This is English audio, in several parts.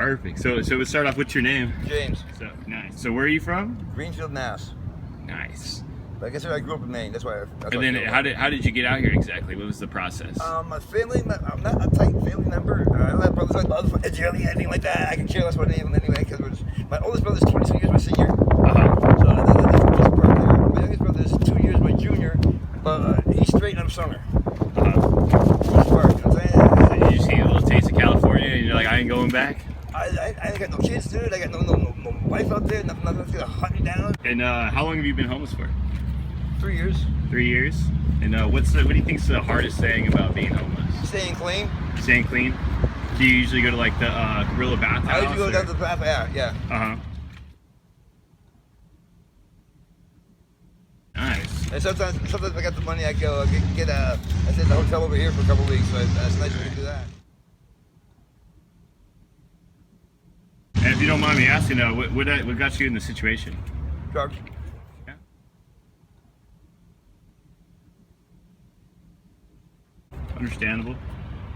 Perfect. So we'll start off. What's your name? James. So nice. So where are you from? Greenfield, Mass. Nice. Like I said, I grew up in Maine. That's why. And then how did you get out here exactly? What was the process? My family. I'm not a tight family member. I don't have brothers like other anything like that. I can care less about any of them anyway. Because my oldest brother's 22 years my senior. So that's just part there. My youngest brother's 2 years my junior. But he's straight and I'm stoner. Just part. You know what I'm saying? So you just get a little taste of California, and you're like, I ain't going back. I ain't got no kids, dude. I got no wife out there. Nothing that's gonna hunt me down. And how long have you been homeless for? 3 years. 3 years. And what do you think's the hardest thing about being homeless? Staying clean. Staying clean. Do you usually go to like the gorilla bathhouse? I usually go down to the bath. Yeah. Nice. And sometimes if I got the money, I go get I stay at the hotel over here for a couple of weeks. So that's nice to do that. And if you don't mind me asking, what got you in the situation? Drugs. Yeah. Understandable.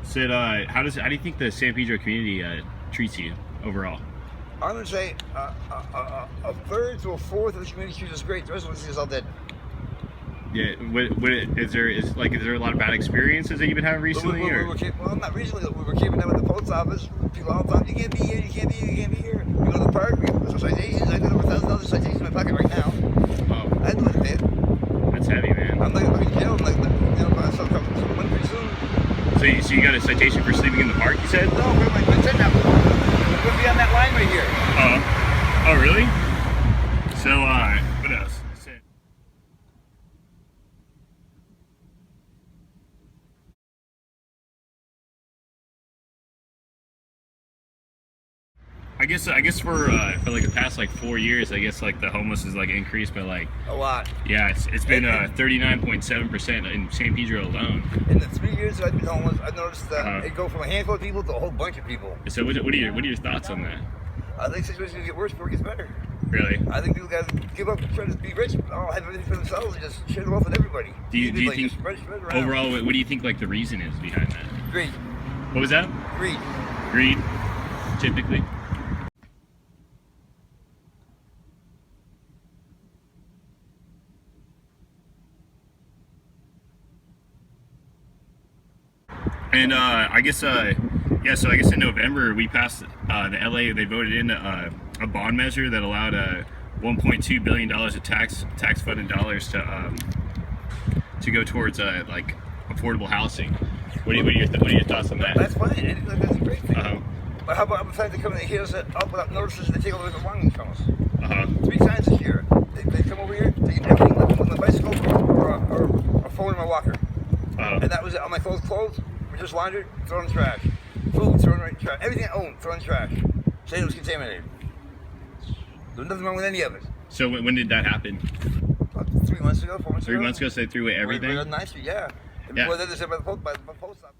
Sid, how do you think the San Pedro community treats you overall? I'm gonna say a third to a fourth of the community treats us great. The rest of us is all dead. Yeah. Is there a lot of bad experiences that you've been having recently? Well, not recently. We were keeping them at the post office. People all the time. You can't be here. You can't be here. You can't be here. We go to the park. We get some citations. I got over $1,000 citations in my pocket right now. Oh. I had to pay it. That's heavy, man. I'm like in jail. I'm like, myself coming pretty soon. So you got a citation for sleeping in the park? You said? No, we're like, we're gonna be on that line right here. Oh, really? So, what else? I guess for like the past 4 years, I guess like the homeless is like increased by like a lot. Yeah, it's been 39.7% in San Pedro alone. In the 3 years that I've been homeless, I've noticed that it go from a handful of people to a whole bunch of people. So what are your thoughts on that? I think the situation's gonna get worse before it gets better. Really? I think people gotta give up trying to be rich, all have everything for themselves, and just share it off with everybody. Do you think spread overall, what do you think like the reason is behind that? Greed. What was that? Greed. Greed, typically. And I guess in November we passed the LA. They voted in a bond measure that allowed $1.2 billion of tax funded dollars to go towards like affordable housing. What are your thoughts on that? That's fine. I think that's a great thing. But how about the fact they come and hit us up without notices and they take all the belongings from us? 3 times this year. They come over here, taking everything with my bicycle or a phone in my walker. And that was it. All my clothes were just laundered, thrown in the trash. Food, thrown right in the trash. Everything I owned, thrown in the trash. Saying it was contaminated. There's nothing wrong with any of it. So when did that happen? About 3 months ago, 4 months ago. 3 months ago, so they threw away everything? Right on 9th Street, yeah. And before that, they said by the post office.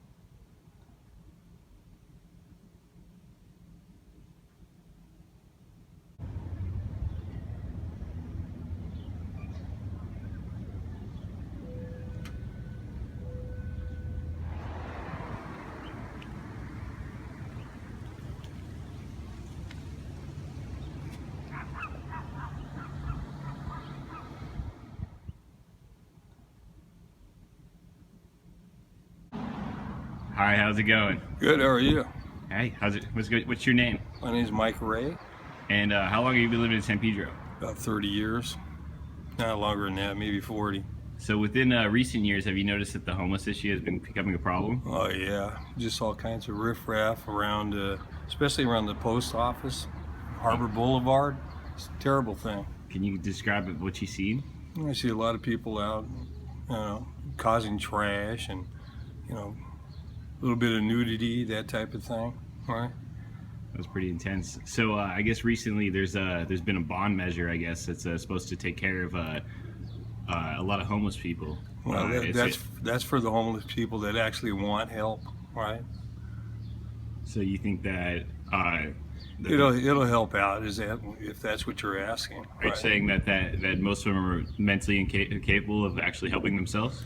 Hi, how's it going? Good, how are you? Hey, how's it? What's good? What's your name? My name's Mike Ray. And how long have you been living in San Pedro? About 30 years. Not longer than that, maybe 40. So within recent years, have you noticed that the homeless issue has been becoming a problem? Oh yeah, just all kinds of riffraff around, especially around the post office, Harbor Boulevard. It's a terrible thing. Can you describe what you see? I see a lot of people out, causing trash and, a little bit of nudity, that type of thing, right? That was pretty intense. So I guess recently there's been a bond measure, I guess, that's supposed to take care of a lot of homeless people. Well, that's for the homeless people that actually want help, right? So you think that it'll help out? Is that if that's what you're asking? Are you saying that most of them are mentally incapable of actually helping themselves?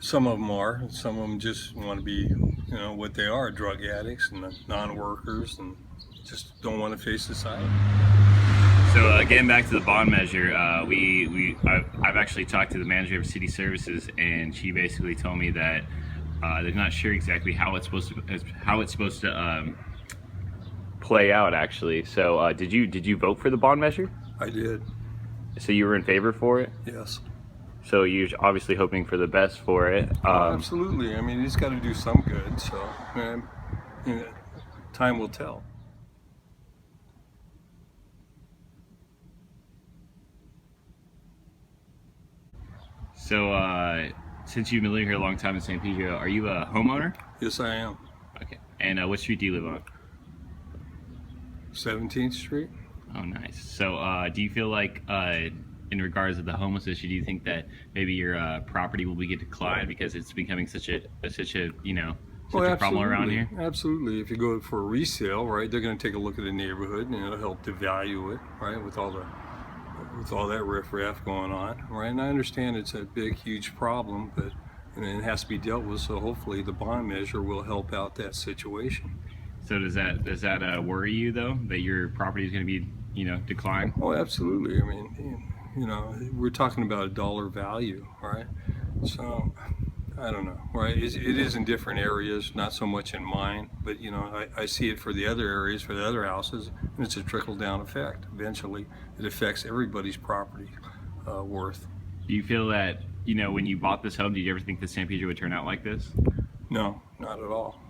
Some of them are. Some of them just want to be, what they are, drug addicts and non-workers and just don't want to face society. So getting back to the bond measure, I've actually talked to the manager of city services, and she basically told me that they're not sure exactly how it's supposed to play out. Actually, so did you vote for the bond measure? I did. So you were in favor for it? Yes. So you're obviously hoping for the best for it. Absolutely. I mean, he's got to do some good. So, you know, time will tell. So since you've been living here a long time in San Pedro, are you a homeowner? Yes, I am. Okay. And what street do you live on? 17th Street. Oh, nice. So do you feel like, in regards to the homeless issue, do you think that maybe your property will begin to decline because it's becoming such a problem around here? Absolutely. If you go for a resale, right, they're going to take a look at the neighborhood and it'll help devalue it, right, with all that riffraff going on, right? And I understand it's a big, huge problem, but it has to be dealt with. So hopefully, the bond measure will help out that situation. So does that worry you though, that your property is going to be decline? Oh, absolutely. I mean, we're talking about a dollar value, right? So I don't know, right? It is in different areas, not so much in mine, but I see it for the other areas, for the other houses, and it's a trickle-down effect. Eventually, it affects everybody's property worth. Do you feel that when you bought this home, did you ever think that San Pedro would turn out like this? No, not at all.